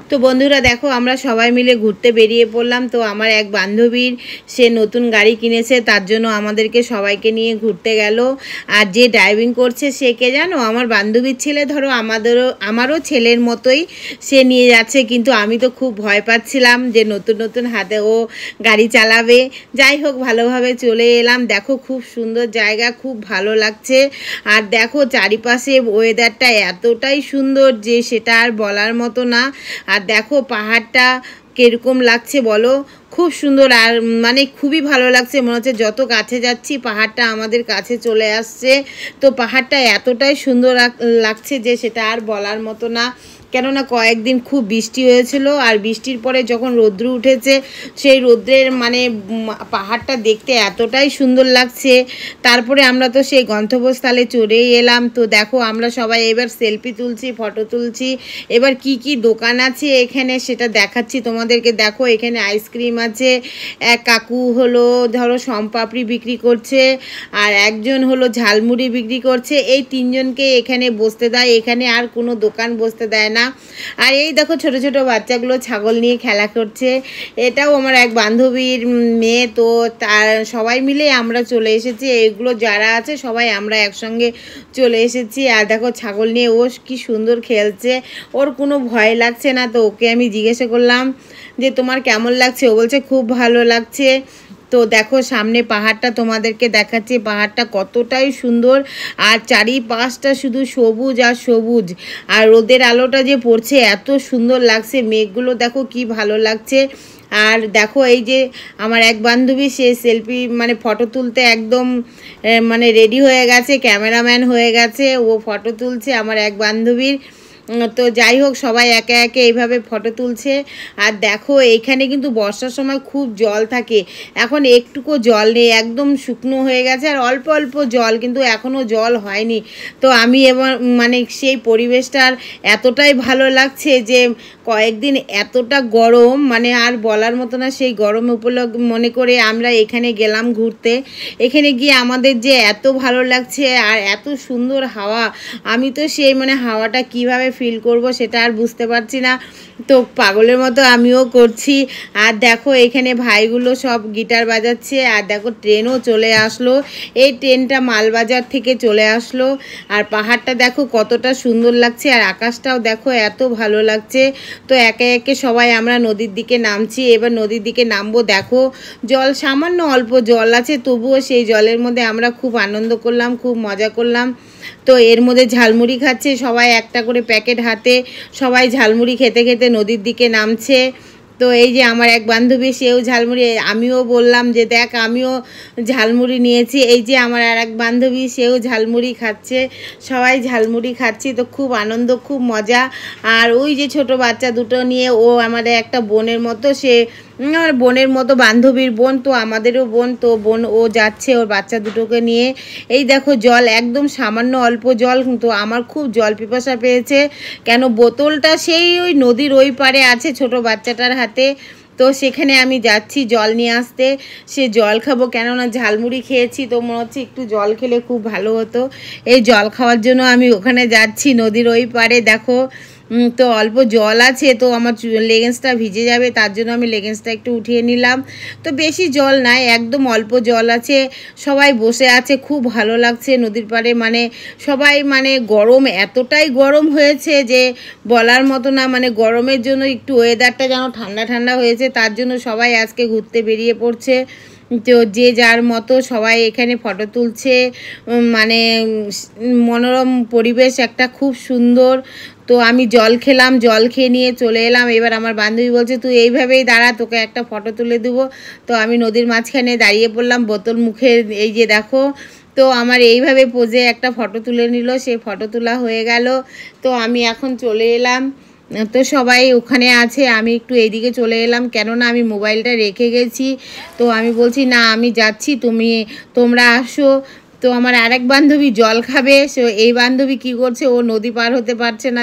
তো বন্ধুরা দেখো আমরা সবাই মিলে ঘুরতে বেরিয়ে পড়লাম। তো আমার এক বান্ধবীর সে নতুন গাড়ি কিনেছে, তার জন্য আমাদেরকে সবাইকে নিয়ে ঘুরতে গেল। আর যে ড্রাইভিং করছে সে কে জানো, আমার বান্ধবীর ছেলে। ধরো আমারও ছেলের মতোই সে নিয়ে যাচ্ছে, কিন্তু আমি তো খুব ভয় পাচ্ছিলাম যে নতুন নতুন হাতে ও গাড়ি চালাবে। যাই হোক ভালোভাবে চলে এলাম। দেখো খুব সুন্দর জায়গা, খুব ভালো লাগছে। আর দেখো চারিপাশে ওয়েদারটা এতটাই সুন্দর যে সেটা আর বলার মতো না। আর দেখো পাহাড়টা কিরকম লাগছে বলো, খুব সুন্দর। আর মানে খুবই ভালো লাগছে, মনে হচ্ছে যত কাছে যাচ্ছি পাহাড়টা আমাদের কাছে চলে আসছে। তো পাহাড়টা এতটাই সুন্দর লাগছে যে সেটা আর বলার মতো না। কেননা কয়েকদিন খুব বৃষ্টি হয়েছিল, আর বৃষ্টির পরে যখন রৌদ্র উঠেছে সেই রৌদ্রের মানে পাহাড়টা দেখতে এতটাই সুন্দর লাগছে। তারপরে আমরা তো সেই গন্তব্যস্থলে চলেই এলাম। তো দেখো আমরা সবাই এবার সেলফি তুলছি, ফটো তুলছি। এবার কি কি দোকান আছে এখানে সেটা দেখাচ্ছি তোমাদেরকে। দেখো এখানে আইসক্রিম আছে, এক কাকু হলো ধরো সম্পাপড়ি বিক্রি করছে, আর একজন হলো ঝালমুড়ি বিক্রি করছে। এই তিনজনকে এখানে বসতে দেয়, এখানে আর কোনো দোকান বসতে দেয় না। আর এই দেখো ছোট ছোট বাচ্চাগুলো ছাগল নিয়ে খেলা করছে। এটাও আমার এক বান্ধবীর মেয়ে। তো তার সবাই মিলে আমরা চলে এসেছি, এগুলো যারা আছে সবাই আমরা একসঙ্গে চলে এসেছি। আর দেখো ছাগল নিয়ে ও কি সুন্দর খেলছে, ওর কোনো ভয় লাগছে না। তো ওকে আমি জিজ্ঞাসা করলাম যে তোমার কেমন লাগছে, ও বলছে খুব ভালো লাগছে। তো দেখো সামনে পাহাড়টা তোমাদেরকে দেখাচ্ছি, পাহাড়টা কতটাই সুন্দর। আর চারিপাশটা শুধু সবুজ আর সবুজ। আর রোদের আলোটা যে পড়ছে এত সুন্দর লাগছে, মেঘগুলো দেখো কি ভালো লাগছে। আর দেখো এই যে আমার এক বান্ধবী, সে সেলফি মানে ফটো তুলতে একদম মানে রেডি হয়ে গেছে, ক্যামেরাম্যান হয়ে গেছে, ও ফটো তুলছে আমার এক বান্ধবীর। তো যাই হোক সবাই একে একে এইভাবে ফটো তুলছে। আর দেখো এইখানে কিন্তু বর্ষার সময় খুব জল থাকে, এখন একটুকু জল নেই, একদম শুকনো হয়ে গেছে। আর অল্প অল্প জল, কিন্তু এখনও জল হয়নি। তো আমি এবার মানে সেই পরিবেশটার এতটাই ভালো লাগছে যে কয়েকদিন এতটা গরম মানে আর বলার মতো না। সেই গরম উপলক্ষে মনে করে আমরা এখানে গেলাম ঘুরতে। এখানে গিয়ে আমাদের যে এত ভালো লাগছে আর এত সুন্দর হাওয়া, আমি তো সেই মানে হাওয়াটা কিভাবে ফিল করব সেটা আর বুঝতে পারছি না। তো পাগলের মতো আমিও করছি। আর দেখো এখানে ভাইগুলো সব গিটার বাজাচ্ছে। আর দেখো ট্রেনও চলে আসলো, এই ট্রেনটা মালবাজার থেকে চলে আসলো। আর পাহাড়টা দেখো কতটা সুন্দর লাগছে, আর আকাশটাও দেখো এত ভালো লাগছে। তো একে একে সবাই আমরা নদীর দিকে নামছি। এবার নদীর দিকে নামবো। দেখো জল সামান্য অল্প জল আছে, তবুও সেই জলের মধ্যে আমরা খুব আনন্দ করলাম, খুব মজা করলাম। তো এর মধ্যে ঝালমুড়ি খাচ্ছে সবাই, একটা করে প্যাকেট হাতে সবাই ঝালমুড়ি খেতে খেতে নদীর দিকে নামছে। তো এই যে আমার এক বান্ধবী, সেও ঝালমুড়ি, আমিও বললাম যে দেখ আমিও ঝালমুড়ি নিয়েছি। এই যে আমার আর এক বান্ধবী, সেও ঝালমুড়ি খাচ্ছে, সবাই ঝালমুড়ি খাচ্ছি। তো খুব আনন্দ, খুব মজা। আর ওই যে ছোট বাচ্চা দুটো নিয়ে, ও আমাদের একটা বোনের মতো, সে আমার বোনের মতো বান্ধবীর বোন, তো আমাদেরও বোন। তো বোন ও যাচ্ছে ওর বাচ্চা দুটোকে নিয়ে। এই দেখো জল একদম সামান্য অল্প জল, তো আমার খুব জল পিপাসা পেয়েছে। কেন বোতলটা সেই ওই নদীর ওই পারে আছে ছোট বাচ্চাটার হাতে। তো সেখানে আমি যাচ্ছি জল নিয়ে আসতে, সে জল খাবো, কেননা ঝালমুড়ি খেয়েছি, তো মনে হচ্ছে একটু জল খেলে খুব ভালো হতো। এই জল খাওয়ার জন্য আমি ওখানে যাচ্ছি নদীর ওই পারে। দেখো তো অল্প জল আছে, তো আমার লেগিংসটা ভিজে যাবে, তার জন্য আমি লেগিংসটা একটু উঠিয়ে নিলাম। তো বেশি জল নাই, একদম অল্প জল আছে। সবাই বসে আছে, খুব ভালো লাগছে নদীর পাড়ে। মানে সবাই মানে গরম, এতটাই গরম হয়েছে যে বলার মতো না। মানে গরমের জন্য একটু ওয়েদারটা যেন ঠান্ডা ঠান্ডা হয়েছে, তার জন্য সবাই আজকে ঘুরতে বেরিয়ে পড়ছে। তো যে যার মতো সবাই এখানে ফটো তুলছে। মানে মনোরম পরিবেশ একটা, খুব সুন্দর। তো আমি জল খেলাম, জল খেয়ে নিয়ে চলে এলাম। এবার আমার বান্ধবী বলছে তুই এইভাবেই দাঁড়া, তোকে একটা ফটো তুলে দেবো। তো আমি নদীর মাঝখানে দাঁড়িয়ে পড়লাম, বোতল মুখে। এই যে দেখো, তো আমার এইভাবে পোজে একটা ফটো তুলে নিল, সেই ফটো তোলা হয়ে গেল। তো আমি এখন চলে এলাম। তো সবাই ওখানে আছে, আমি একটু এইদিকে চলে এলাম, কেননা আমি মোবাইলটা রেখে গেছি। তো আমি বলছি না আমি যাচ্ছি, তোমরা আসো। তো আমার আরেক বান্ধবী জল খাবে, সো এই বান্ধবী কি করছে, ও নদী পার হতে পারছে না।